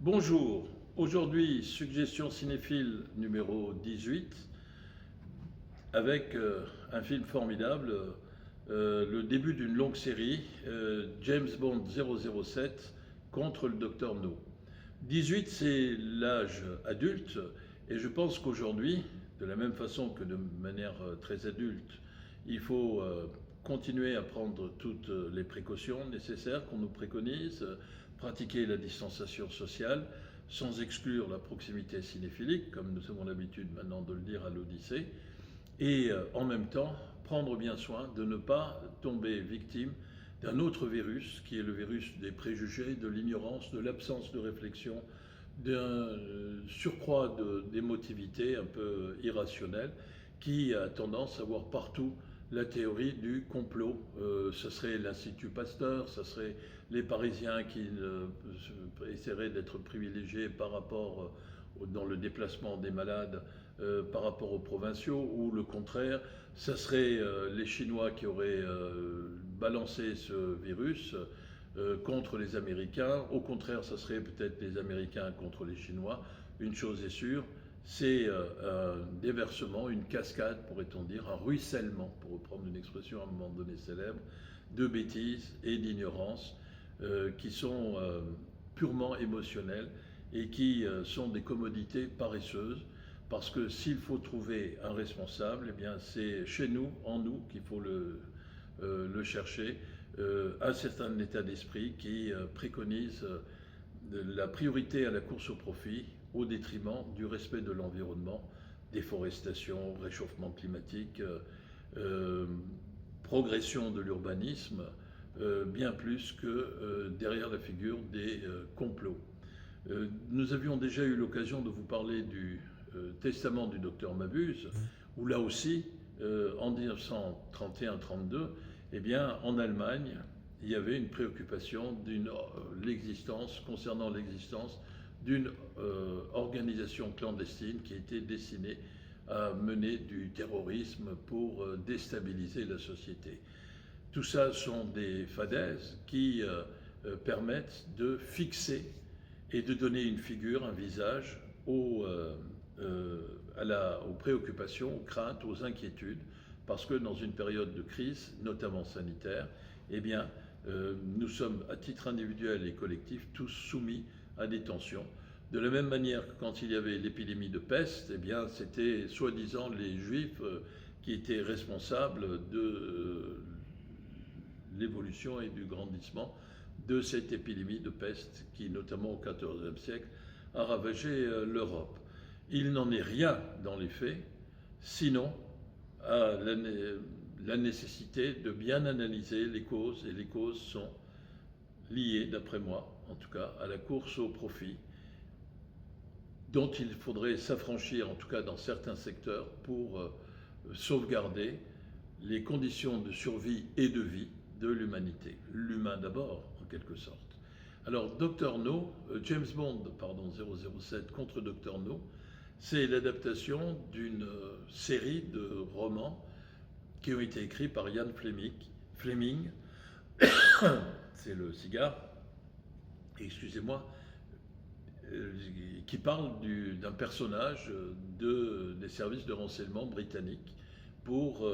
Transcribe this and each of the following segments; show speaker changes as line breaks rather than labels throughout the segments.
Bonjour, aujourd'hui suggestion cinéphile numéro 18 avec un film formidable, le début d'une longue série, James Bond 007 contre le docteur No. 18 c'est l'âge adulte et je pense qu'aujourd'hui, de la même façon que de manière très adulte, il faut continuer à prendre toutes les précautions nécessaires qu'on nous préconise, pratiquer la distanciation sociale, sans exclure la proximité cinéphilique, comme nous avons l'habitude maintenant de le dire à l'Odyssée, et en même temps prendre bien soin de ne pas tomber victime d'un autre virus, qui est le virus des préjugés, de l'ignorance, de l'absence de réflexion, d'un surcroît d'émotivité un peu irrationnelle, qui a tendance à voir partout la théorie du complot. Ce serait l'Institut Pasteur, ce serait les Parisiens qui essaieraient d'être privilégiés par rapport dans le déplacement des malades par rapport aux provinciaux, ou le contraire, ça serait les Chinois qui auraient balancé ce virus contre les Américains. Au contraire, ça serait peut-être les Américains contre les Chinois. Une chose est sûre, c'est un déversement, une cascade, pourrait-on dire, un ruissellement, pour reprendre une expression à un moment donné célèbre, de bêtises et d'ignorance qui sont purement émotionnelles et qui sont des commodités paresseuses. Parce que s'il faut trouver un responsable, eh bien c'est chez nous, en nous, qu'il faut le chercher. Un certain état d'esprit qui préconise la priorité à la course au profit au détriment du respect de l'environnement, déforestation, réchauffement climatique, progression de l'urbanisme, bien plus que derrière la figure des complots. Nous avions déjà eu l'occasion de vous parler du testament du docteur Mabuse, où là aussi, en 1931-32, eh bien, en Allemagne, il y avait une préoccupation concernant l'existence d'une organisation clandestine qui était destinée à mener du terrorisme pour déstabiliser la société. Tout ça sont des fadaises qui permettent de fixer et de donner une figure, un visage aux préoccupations, aux craintes, aux inquiétudes, parce que dans une période de crise, notamment sanitaire, eh bien, nous sommes à titre individuel et collectif tous soumis à des tensions. De la même manière que quand il y avait l'épidémie de peste, eh bien, c'était soi-disant les Juifs qui étaient responsables de l'évolution et du grandissement de cette épidémie de peste qui, notamment au XIVe siècle, a ravagé l'Europe. Il n'en est rien dans les faits, sinon à la nécessité de bien analyser les causes, et les causes sont liées, d'après moi, en tout cas, à la course au profit, dont il faudrait s'affranchir, en tout cas dans certains secteurs, pour sauvegarder les conditions de survie et de vie de l'humanité. L'humain d'abord, en quelque sorte. Alors, Dr No, James Bond, pardon, 007 contre Dr No, c'est l'adaptation d'une série de romans qui ont été écrits par Ian Fleming, c'est le cigare, excusez-moi, qui parle d'un personnage des services de renseignement britanniques pour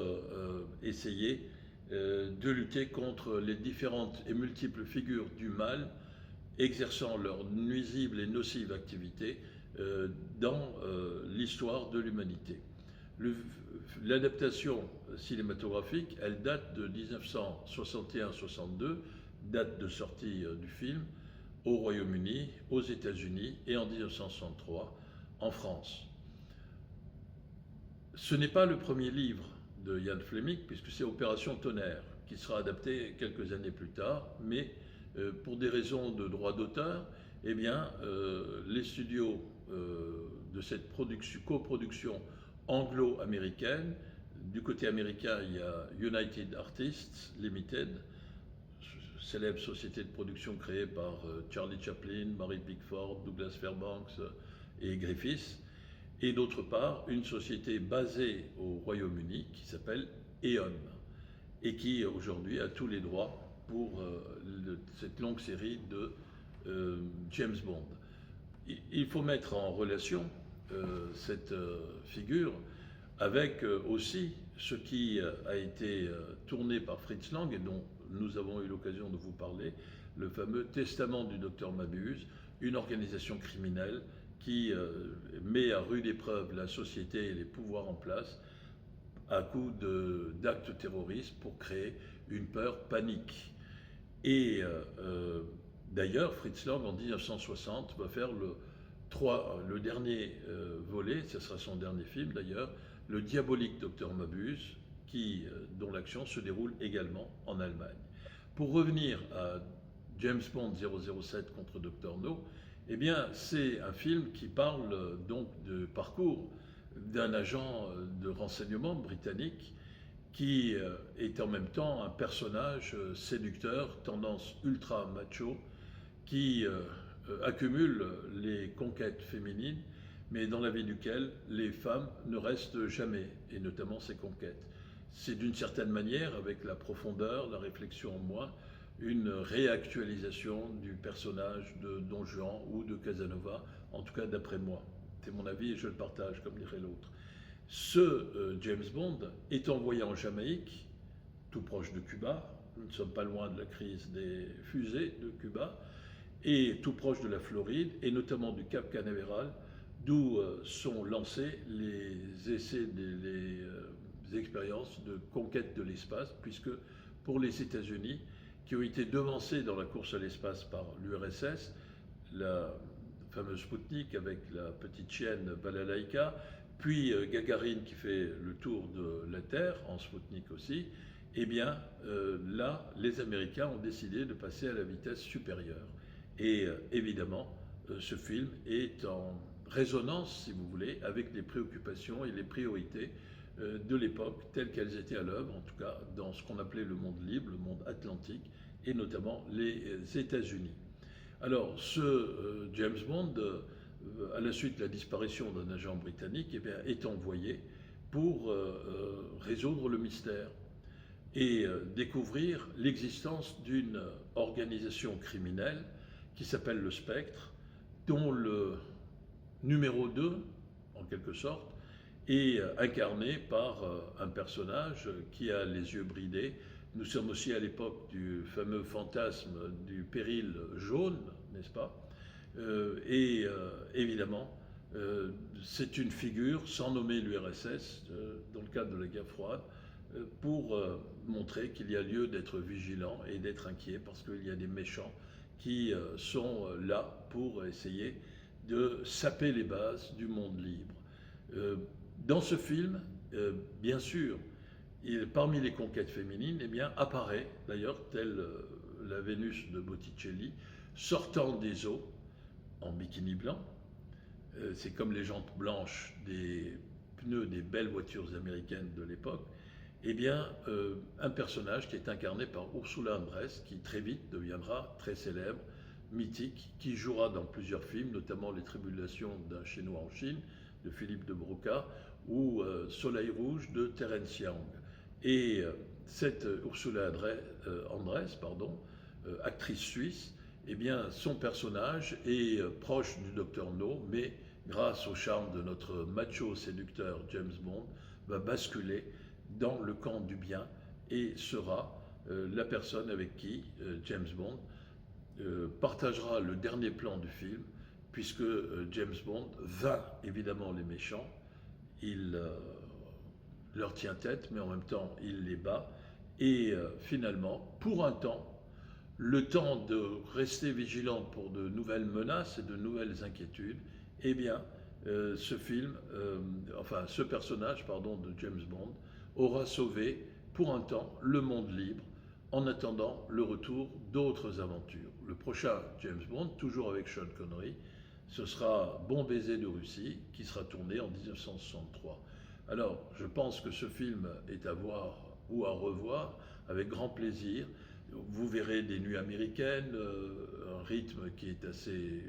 essayer de lutter contre les différentes et multiples figures du mal exerçant leur nuisible et nocive activité dans l'histoire de l'humanité. L'adaptation cinématographique, elle date de 1961-62, date de sortie du film, au Royaume-Uni, aux États-Unis et en 1963 en France. Ce n'est pas le premier livre de Ian Fleming, puisque c'est Opération Tonnerre, qui sera adapté quelques années plus tard, mais pour des raisons de droit d'auteur, eh bien, les studios de cette coproduction anglo-américaine, du côté américain, il y a United Artists Limited, célèbre société de production créée par Charlie Chaplin, Mary Pickford, Douglas Fairbanks et Griffiths, et d'autre part une société basée au Royaume-Uni qui s'appelle Eon et qui aujourd'hui a tous les droits pour cette longue série de James Bond. il faut mettre en relation cette figure avec aussi ce qui a été tourné par Fritz Lang et dont nous avons eu l'occasion de vous parler, le fameux Testament du docteur Mabuse, une organisation criminelle qui met à rude épreuve la société et les pouvoirs en place à coup d'actes terroristes pour créer une peur panique. Et d'ailleurs, Fritz Lang, en 1960, va faire le dernier volet, ce sera son dernier film d'ailleurs, le diabolique Docteur Mabuse, dont l'action se déroule également en Allemagne. Pour revenir à James Bond 007 contre Dr No, eh bien, c'est un film qui parle donc de parcours d'un agent de renseignement britannique qui est en même temps un personnage séducteur, tendance ultra macho, qui accumule les conquêtes féminines, mais dans la vie duquel les femmes ne restent jamais, et notamment ses conquêtes. C'est d'une certaine manière, avec la profondeur, la réflexion en moi, une réactualisation du personnage de Don Juan ou de Casanova, en tout cas d'après moi. C'est mon avis et je le partage, comme dirait l'autre. Ce James Bond est envoyé en Jamaïque, tout proche de Cuba. Nous ne sommes pas loin de la crise des fusées de Cuba, et tout proche de la Floride, et notamment du Cap Canaveral, d'où sont lancés les essais, les expériences de conquête de l'espace, puisque pour les États-Unis, qui ont été devancés dans la course à l'espace par l'URSS, la fameuse Sputnik avec la petite chienne Balalaïka, puis Gagarine qui fait le tour de la Terre, en Sputnik aussi, eh bien là, les Américains ont décidé de passer à la vitesse supérieure. Et évidemment, ce film est en résonance, si vous voulez, avec les préoccupations et les priorités de l'époque, telles qu'elles étaient à l'œuvre, en tout cas dans ce qu'on appelait le monde libre, le monde atlantique, et notamment les États-Unis. Alors, ce James Bond, à la suite de la disparition d'un agent britannique, eh bien, est envoyé pour résoudre le mystère et découvrir l'existence d'une organisation criminelle qui s'appelle le Spectre, dont le numéro 2, en quelque sorte, est incarné par un personnage qui a les yeux bridés. Nous sommes aussi à l'époque du fameux fantasme du péril jaune, n'est-ce pas? Et évidemment, c'est une figure, sans nommer l'URSS, dans le cadre de la guerre froide, pour montrer qu'il y a lieu d'être vigilant et d'être inquiet parce qu'il y a des méchants qui sont là pour essayer de saper les bases du monde libre. Dans ce film, bien sûr, parmi les conquêtes féminines, eh bien, apparaît d'ailleurs, telle la Vénus de Botticelli, sortant des eaux en bikini blanc. C'est comme les jantes blanches des pneus des belles voitures américaines de l'époque. Eh bien, un personnage qui est incarné par Ursula Andress, qui très vite deviendra très célèbre, mythique, qui jouera dans plusieurs films, notamment Les Tribulations d'un Chinois en Chine, de Philippe de Broca, ou Soleil Rouge de Terence Young. Et cette Ursula Andress, actrice suisse, eh bien, son personnage est proche du Dr No, mais grâce au charme de notre macho séducteur James Bond, va basculer dans le camp du bien et sera la personne avec qui James Bond partagera le dernier plan du film, puisque James Bond vainc évidemment les méchants, il leur tient tête, mais en même temps il les bat, et finalement, pour un temps, le temps de rester vigilant pour de nouvelles menaces et de nouvelles inquiétudes, eh bien, ce personnage de James Bond aura sauvé pour un temps le monde libre en attendant le retour d'autres aventures. Le prochain James Bond, toujours avec Sean Connery, ce sera Bon baiser de Russie, qui sera tourné en 1963. Alors, je pense que ce film est à voir ou à revoir avec grand plaisir. Vous verrez des nuits américaines, un rythme qui est assez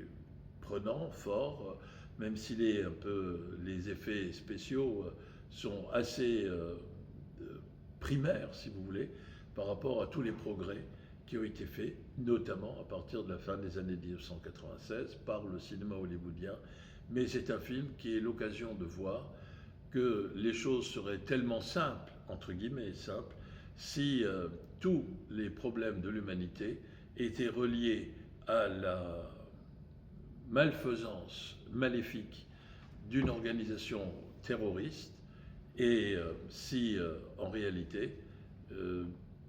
prenant, fort, même si les effets spéciaux sont assez primaires, si vous voulez, par rapport à tous les progrès qui ont été faits notamment à partir de la fin des années 1996 par le cinéma hollywoodien. Mais c'est un film qui est l'occasion de voir que les choses seraient tellement simples, entre guillemets simples, si tous les problèmes de l'humanité étaient reliés à la malfaisance maléfique d'une organisation terroriste et si en réalité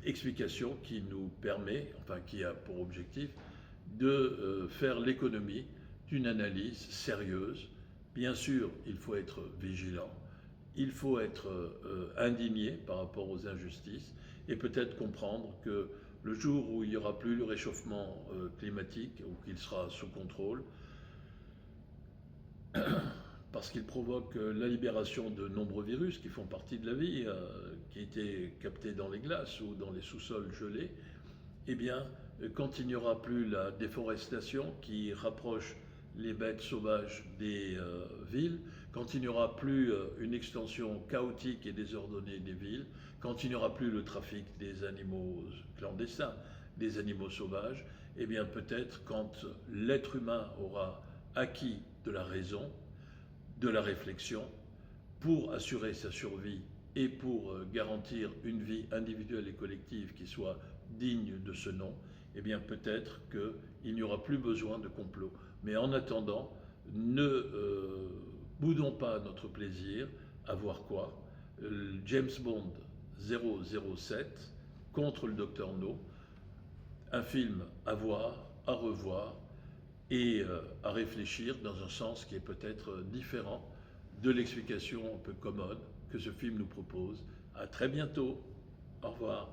explication qui nous permet, enfin qui a pour objectif de faire l'économie d'une analyse sérieuse. Bien sûr, il faut être vigilant, il faut être indigné par rapport aux injustices et peut-être comprendre que le jour où il n'y aura plus le réchauffement climatique, ou qu'il sera sous contrôle, parce qu'il provoque la libération de nombreux virus qui font partie de la vie, qui étaient captés dans les glaces ou dans les sous-sols gelés, eh bien, quand il n'y aura plus la déforestation qui rapproche les bêtes sauvages des villes, quand il n'y aura plus une extension chaotique et désordonnée des villes, quand il n'y aura plus le trafic des animaux clandestins, des animaux sauvages, eh bien peut-être quand l'être humain aura acquis de la raison, de la réflexion, pour assurer sa survie et pour garantir une vie individuelle et collective qui soit digne de ce nom, eh bien peut-être qu'il n'y aura plus besoin de complot. Mais en attendant, ne boudons pas notre plaisir à voir quoi James Bond 007 contre le Docteur No, un film à voir, à revoir et à réfléchir dans un sens qui est peut-être différent de l'explication un peu commode que ce film nous propose. À très bientôt. Au revoir.